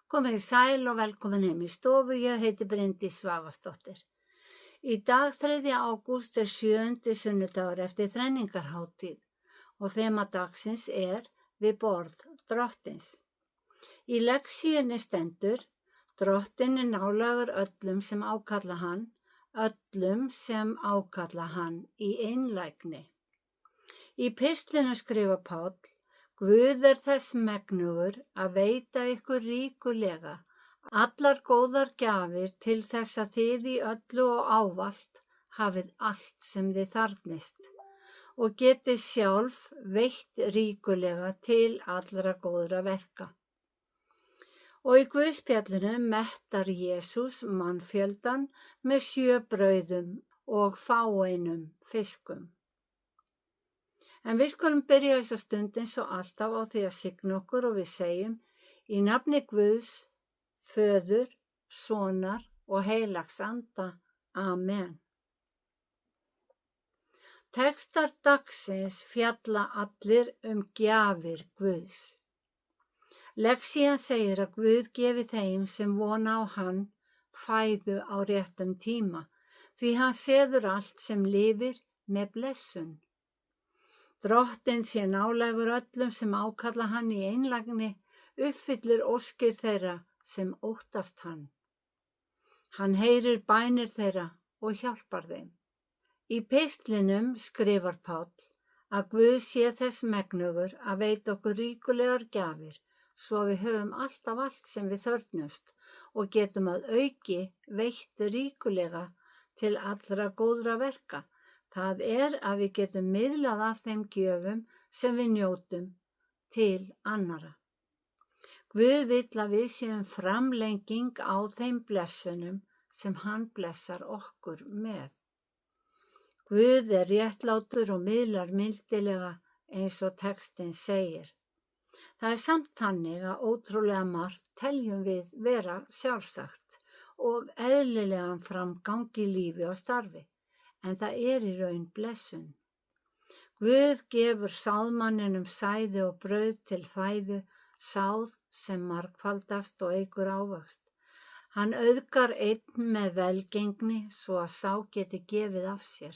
Komið í sæl og velkomin heim í stofu, ég heiti Bryndís Svavarsdóttir. Í dag 3. ágúst 7. sunnudagur eftir þrenningarhátíð og þema dagsins við borð Drottins. Í lexíunni stendur: Drottinn nálægur öllum sem ákalla hann í einlægni. Í pistlinu skrifar Páll: Guð þess megnugur að veita ykkur ríkulega allar góðar gjafir til þess að þið í öllu og ávallt hafið allt sem þið þarfnist og getið sjálf veitt ríkulega til allra góðra verka. Og í Guðspjallinu mettar Jesús mannfjöldan með 7 brauðum og fáeinum fiskum. En við skulum byrja þessa stund eins og alltaf á því að signa okkur og við segjum: í nafni Guðs, Föður, Sonar og heilags anda. Amen. Textar dagsins fjalla allir gjafir Guðs. Lexían segir að Guð gefi þeim sem vona á hann fæðu á réttum tíma, því hann seður allt sem lifir með blessun. Drottinn sé nálægur öllum sem ákalla hann í einlægni, uppfyllir óskir þeirra sem óttast hann. Hann heyrir bænir þeirra og hjálpar þeim. Í pistlinum skrifar Páll að Guð sé þess megnugur að veita okkur ríkulegar gjafir, svo við höfum alltaf allt sem við þörfnumst og getum að auki veitt ríkulega til allra góðra verka. Það að við getum miðlað af þeim gjöfum sem við njótum til annara. Guð vill að við séum framlenging á þeim blessunum sem hann blessar okkur með. Guð réttlátur og miðlar mildilega eins og textinn segir. Það samt þannig að ótrúlega margt teljum við vera sjálfsagt og eðlilegan framgang í lífi og starfi. En það í raun blessun. Guð gefur sáðmanninum sæði og brauð til fæðu, sáð sem margfaldast og eykur ávöxt. Hann auðgar einn með velgengni svo að sá geti gefið af sér,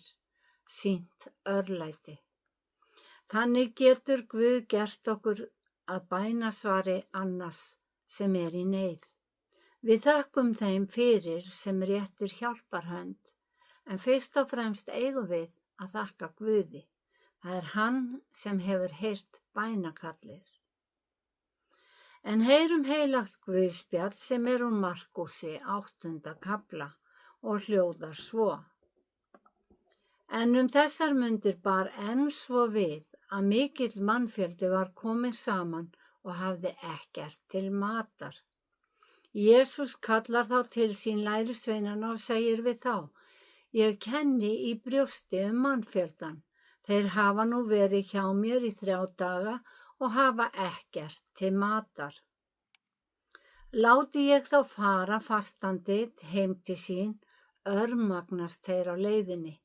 sýnt örlæti. Þannig getur Guð gert okkur að bænasvari annars sem í neyð. Við þökkum þeim fyrir sem réttir hjálparhönd, en fyrst og fremst eigum við að þakka Guði. Það hann sem hefur heyrt bænakallið. En heyrum heilagt Guðspjall sem úr Markúsi 8. kafla og hljóðar svo: En þessar mundir bar enn svo við að mikill mannfjöldi var kominn saman og hafði ekkert til matar. Jesús kallar þá til sín lærisveinana og segir við þá: Ég kenni í brjósti mannfjöldan. Þeir hafa nú verið hjá mér í 3 daga og hafa ekkert til matar. Láti ég þá fara fastandi heim til sín, örmagnast þeir á leiðinni,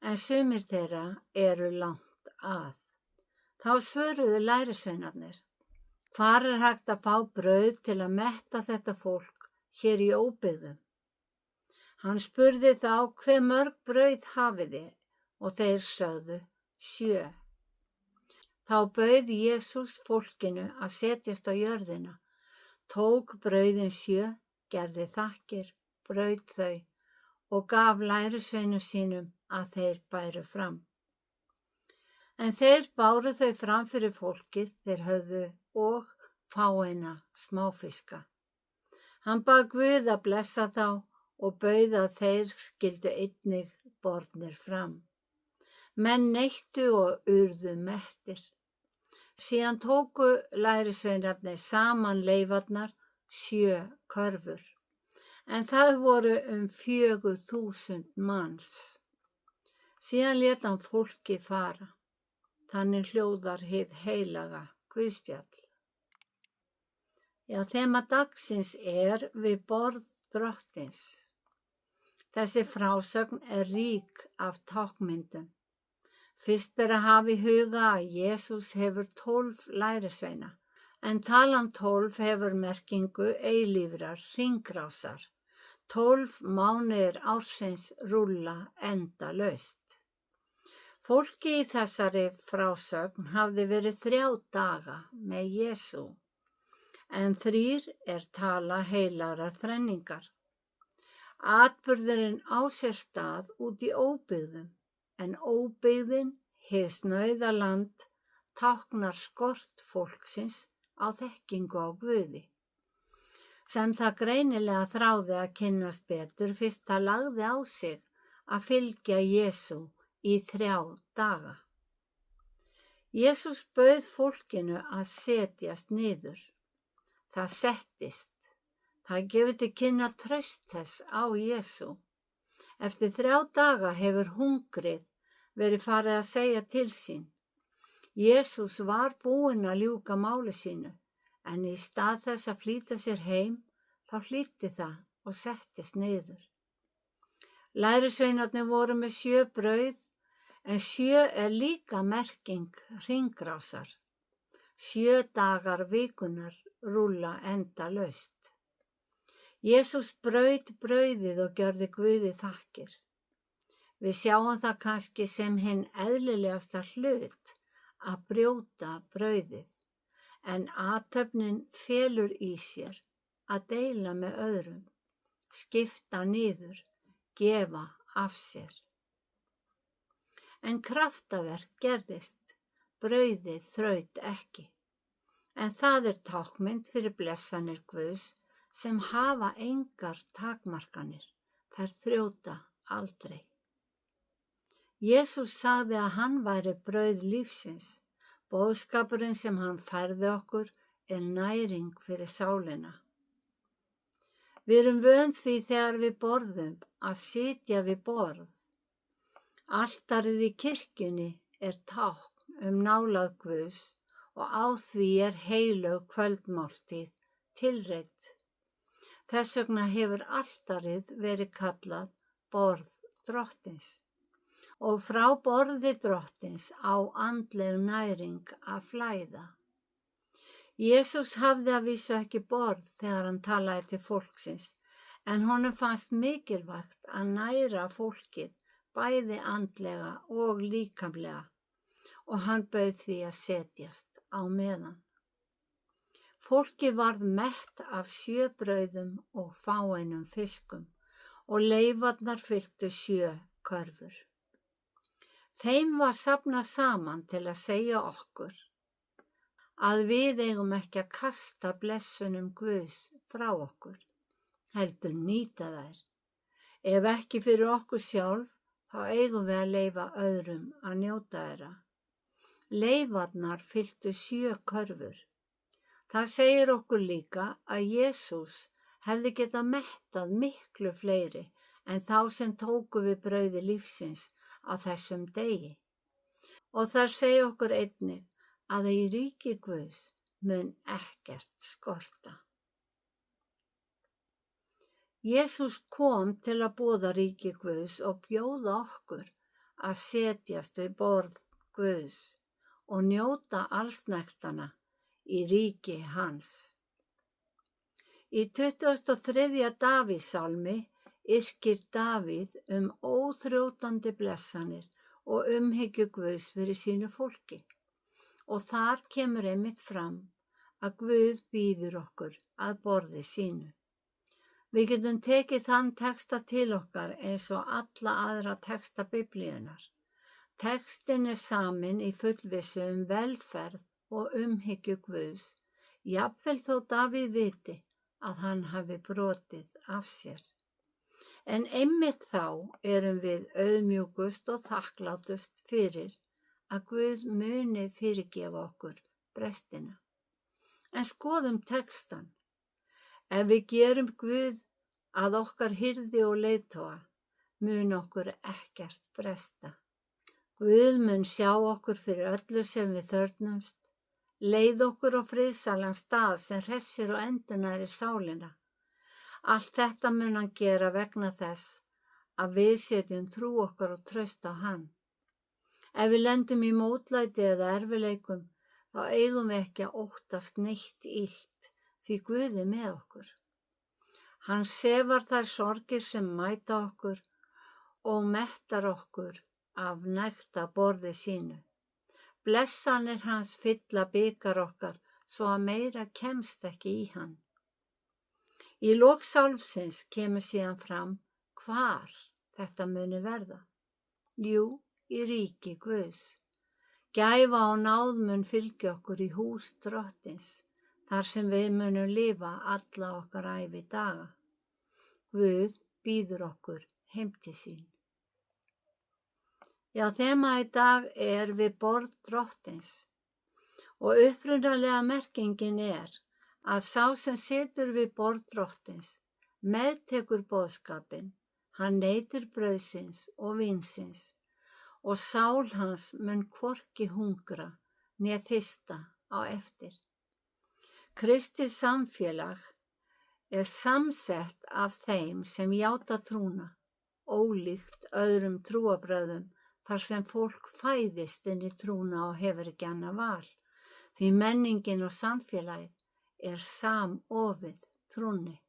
en sumir þeirra eru langt að. Þá svöruðu lærisveinarnir: Hvar hægt að fá brauð til að metta þetta fólk hér í óbyggðum? Hann spurði þá: Hve mörg brauð hafið þið? Og þeir sögðu: 7. Þá bauð Jesús fólkinu að setjast á jörðina, tók brauðin 7, gerði þakkir, braut þau og gaf lærisveinum sínum að þeir bæru fram. En þeir báru þau fram fyrir fólkið, þeir höfðu og fáeina smáfiska. Hann bað Guð að blessa þá og bauð að þeir skyldu einnig bornir fram. Menn neyttu og urðu mettir. Síðan tóku lærisveinarnir saman leifarnar, 7 körfur, en það voru 4.000 manns. Síðan lét hann fólki fara. Þannig hljóðar hið heilaga Guðspjall. Já, þema dagsins við borð Drottins. Þessi frásögn rík af táknmyndum. Fyrst ber að hafa í huga að Jesús hefur 12 lærisveina. En talan 12 hefur merkingu eilífrar hringrásar. 12 mánuðir ársins rúlla endalaust. Fólki í þessari frásögn hafði verið 3 daga með Jesú, en 3 er tala heilagrar þrenningar. Atburðurinn á sér stað út í óbyggðum, en óbyggðin, hið snauða land, táknar skort fólksins á þekkingu á Guði, sem það greinilega þráði að kynnast betur fyrst það lagði á sig að fylgja Jesú í 3 daga. Jesús bauð fólkinu að setjast niður. Það settist. Það gefur til kynna traust þess á Jesú. Eftir 3 daga hefur hungrið verið farið að segja til sín. Jesús var búinn að ljúka máli sínu, en í stað þess að flýta sér heim, þá hlýddi það og settist niður. Lærisveinarnir voru með 7 brauð, en 7 er líka merking hringrásar. 7 dagar vikunar rúlla endalaust. Jesús braut brauðið og gjörði Guði þakkir. Við sjáum það kannski sem hinn eðlilegasta hlut að brjóta brauðið, en athöfnin felur í sér að deila með öðrum, skipta niður, gefa af sér. En kraftaverk gerðist, brauðið þraut ekki, en það er táknmynd fyrir blessanir Guðs sem hafa engar takmarkanir, þær þrjóta aldrei. Jesús sagði að hann væri brauð lífsins. Boðskapurinn sem hann færði okkur er næring fyrir sálina. Við erum vön því þegar við borðum að sitja við borð. Altarið í kirkjunni er tákn nálægð Guðs og á því er heilög kvöldmáltíð tilreidd. Þess vegna hefur altarið verið kallað borð drottins. Og frá borði drottins á andleg næring að flæða. Jesús hafði að vísu ekki borð þegar hann talaði til fólksins, en honum fannst mikilvægt að næra fólkið bæði andlega og líkamlega, og hann bauð því að setjast á meðan. Fólkið varð mett af 7 brauðum og fáeinum fiskum, og leifarnar fylltu 7 körfur. Þeim var safnað saman til að segja okkur að við eigum ekki að kasta blessunum Guðs frá okkur, heldur nýta þær. Ef ekki fyrir okkur sjálf, þá eigum við að leyfa öðrum að njóta þeirra. Leifarnar fylltu 7 körfur. Það segir okkur líka að Jesús hefði getað mettað miklu fleiri en þá sem tóku við brauði lífsins á þessum degi. Og þar segja okkur einnig að í ríki Guðs mun ekkert skorta. Jesús kom til að boða ríki Guðs og bjóða okkur að setjast við borð Guðs og njóta allsnektana í ríki hans. Í 23. Davíðssálmi yrkir Davíð óþrjótandi blessanir og umhyggju Guðs fyrir sínu fólki. Og þar kemur einmitt fram að Guð býður okkur að borði sínu. Við getum tekið þann texta til okkar eins og alla aðra texta Biblíunnar. Textin er saminn í fullvissu velferð og umhyggju Guðs, jafnvel þó Davíð viti að hann hafi brotið af sér. En einmitt þá erum við auðmjúkust og þakklátust fyrir að Guð muni fyrirgefa okkur brestina. En skoðum textan. Ef við gerum Guð að okkar hirði og leiðtoga, mun okkur ekkert bresta. Guð mun sjá okkur fyrir öllu sem við þörfnumst, leið okkur á friðsælan stað sem hressir og endurnærir sálina. Allt þetta mun hann gera vegna þess að við setjum trú okkar og traust á hann. Ef við lendum í mótlæti eða erfiðleikum, þá eigum við ekki að óttast neitt illt, því Guð er með okkur. Hann sefar þær sorgir sem mæta okkur og mettar okkur af nægta borði sínu. Blessanir hans fylla bikar okkar svo að meira kemst ekki í hann. Í lok sálmsins kemur síðan fram hvar þetta muni verða. Jú, í ríki Guðs. Gæfa og náð mun fylgja okkur í hús Drottins, þar sem við munum lifa alla okkar ævi daga. Guð býður okkur heim til sín. Já, þema í dag er við borð Drottins og upprunalega merkingin er að sá sem situr við borð Drottins meðtekur boðskapinn, hann neytir brauðsins og vínsins og sál hans mun hvorki hungra né þyrsta á eftir. Kristið samfélag er samsett af þeim sem játa trúna, ólíkt öðrum trúarbrögðum þar sem fólk fæðist inn í trúna og hefur ekki annað val, því menningin og samfélagið er samofið trúnni.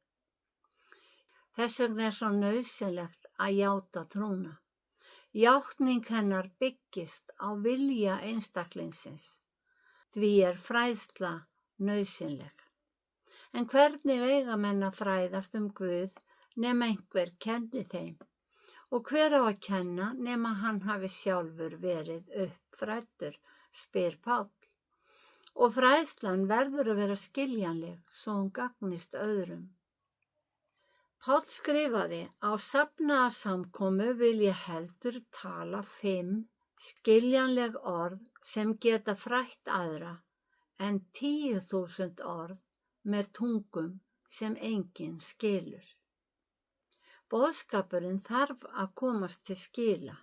Þess vegna er svo nauðsynlegt að játa trúna. Játning hennar byggist á vilja einstaklingsins, því er fræðsla nauðsynleg. En hvernig eiga menn að fræðast Guð nema einhver kenni þeim? Og hver á að kenna nema hann hafi sjálfur verið uppfræddur, spyr Páll. Og fræðslan verður að vera skiljanleg svo hún gagnist öðrum. Páll skrifaði: á safnaðarsamkomu vil ég heldur tala 5 skiljanleg orð sem geta frætt aðra en 10.000 orð með tungum sem enginn skilur. Boðskapurinn þarf að komast til skila,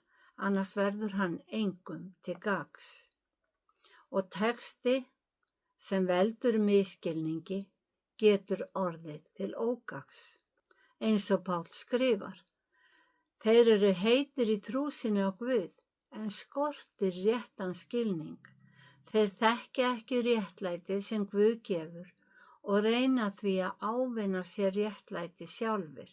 annars verður hann engum til gagns. Og texti sem veldur misskilningi getur orðið til ógagns. Eins og Páll skrifar: þeir eru heitir í trú sinni á Guð, en skortir réttan skilning. Þeir þekkja ekki réttlætið sem Guð gefur og reyna því að ávinna sér réttlæti sjálfir.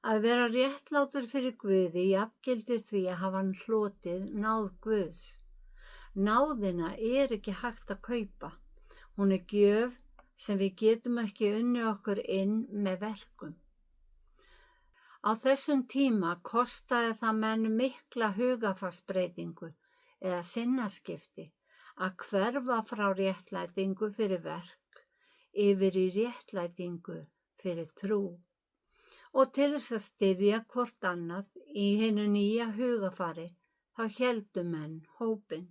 Að vera réttlátur fyrir Guði jafngildir því að hafa hann hlotið náð Guðs. Náðina er ekki hægt að kaupa. Hún er gjöf sem við getum ekki unnið okkur inn með verkum. Á þessum tíma kostaði það menn mikla hugarfarsbreytingu eða sinnaskipti að hverfa frá réttlætingu fyrir verk yfir í réttlætingu fyrir trú. Og til þess að styðja hvort annað í hinu nýja hugafari þá héldu menn hópinn.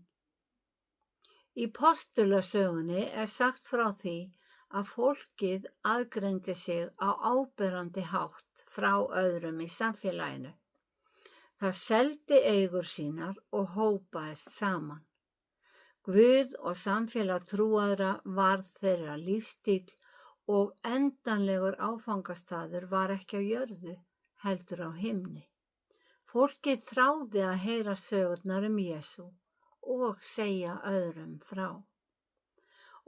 Í postulasögunni er sagt frá því að fólkið aðgreindi sig á áberandi hátt frá öðrum í samfélaginu. Það seldi eigur sínar og hópaðist saman. Guð og samfélag trúaðra varð þeirra lífstíll og endanlegur áfangastaður var ekki á jörðu, heldur á himni. Fólkið þráði að heyra sögurnar Jesú og segja öðrum frá.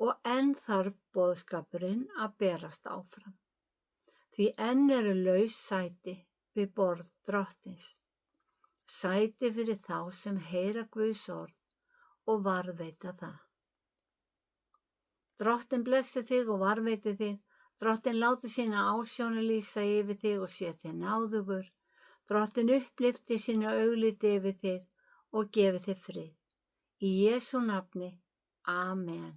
Og enn þarf boðskapurinn að berast áfram. Því enn eru laus sæti við borð Drottins. Sæti fyrir þá sem heyra Guðs orð og varðveita það. Drottinn blessi þig og varðveiti þig. Drottinn láti sína ásjónu lýsa yfir þig og sé þig náðugur. Drottinn upplyfti sína augliti yfir þig og gefi þig frið. Í Jesú nafni. Amen.